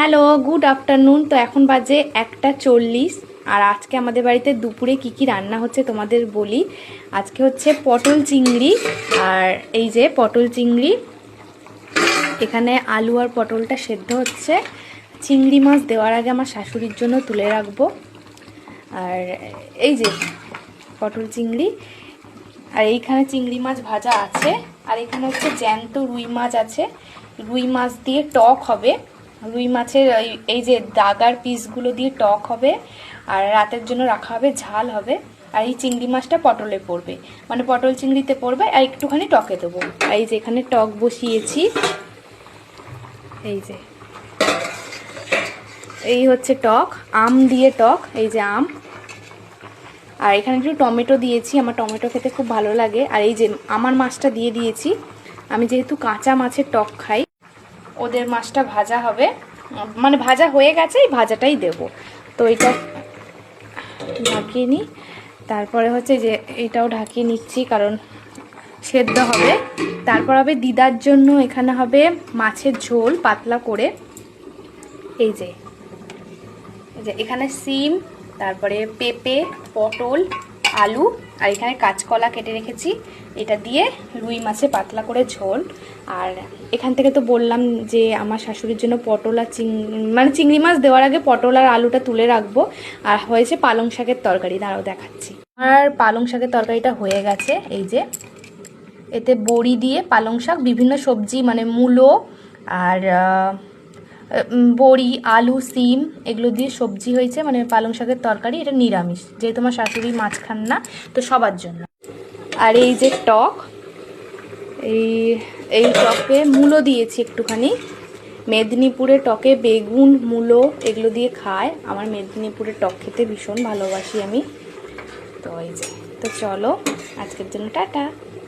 Hello, good afternoon. তো এখন বাজে 1:40। আর আজকে আমাদের বাড়িতে দুপুরে কি কি রান্না হচ্ছে তোমাদের বলি। আজকে হচ্ছে পটল চিংড়ি। আর এই যে পটল চিংড়ি, এখানে আলু আর পটলটা সেদ্ধ হচ্ছে। চিংড়ি মাছ দেওয়ার আগে আমার শাশুড়ির জন্য তুলে রাখবো। আর এই যে পটল চিংড়ি, আর এইখানে চিংড়ি মাছ ভাজা আছে। আর এখানে হচ্ছে জ্যান্ত রুই মাছ আছে, রুই মাছ দিয়ে টক হবে। রুই মাছের এই যে দাগার পিসগুলো দিয়ে টক হবে, আর রাতের জন্য রাখা হবে, ঝাল হবে। আর এই চিংড়ি মাছটা পটলে পড়বে, মানে পটল চিংড়িতে পড়বে, আর একটুখানি টকে দেবো। আর এই যে এখানে টক বসিয়েছি, এই যে এই হচ্ছে টক, আম দিয়ে টক, এই যে আম। আর এখানে একটু টমেটো দিয়েছি, আমার টমেটো খেতে খুব ভালো লাগে। আর এই যে আমার মাছটা দিয়ে দিয়েছি, আমি যেহেতু কাঁচা মাছের টক খাই। ওদের মাছটা ভাজা হবে, মানে ভাজা হয়ে গেছে, এই ভাজাটাই দেব। তো এটা ঢাকিয়ে নিই, তারপরে হচ্ছে যে এটাও ঢাকিয়ে নিচ্ছি কারণ সেদ্ধ হবে। তারপর হবে দিদার জন্য, এখানে হবে মাছের ঝোল পাতলা করে। এই যে এখানে সিম, তারপরে পেঁপে, পটল, আলু, আর এখানে কাঁচকলা কেটে রেখেছি। এটা দিয়ে রুই মাছে পাতলা করে ঝোল। আর এখান থেকে তো বললাম যে আমার শাশুড়ির জন্য পটল আর মানে চিংড়ি মাছ দেওয়ার আগে পটল আর আলুটা তুলে রাখবো। আর হয়েছে পালং শাকের তরকারি, দাঁড়াও দেখাচ্ছি। আর পালং শাকের তরকারিটা হয়ে গেছে। এই যে এতে বড়ি দিয়ে পালং শাক, বিভিন্ন সবজি মানে মূলো আর বড়ি, আলু, সিম এগুলো দিয়ে সবজি হয়েছে, মানে পালং শাকের তরকারি। এটা নিরামিষ, যেহেতু আমার শাশুড়ি মাছ খান না, তো সবার জন্য। আর এই যে টক, এই টকে মূলো দিয়েছি একটুখানি। মেদিনীপুরে টকে বেগুন, মূলো এগুলো দিয়ে খায়। আমার মেদিনীপুরের টক খেতে ভীষণ ভালোবাসি আমি। তো এই যে, তো চলো আজকের জন্য টাটা।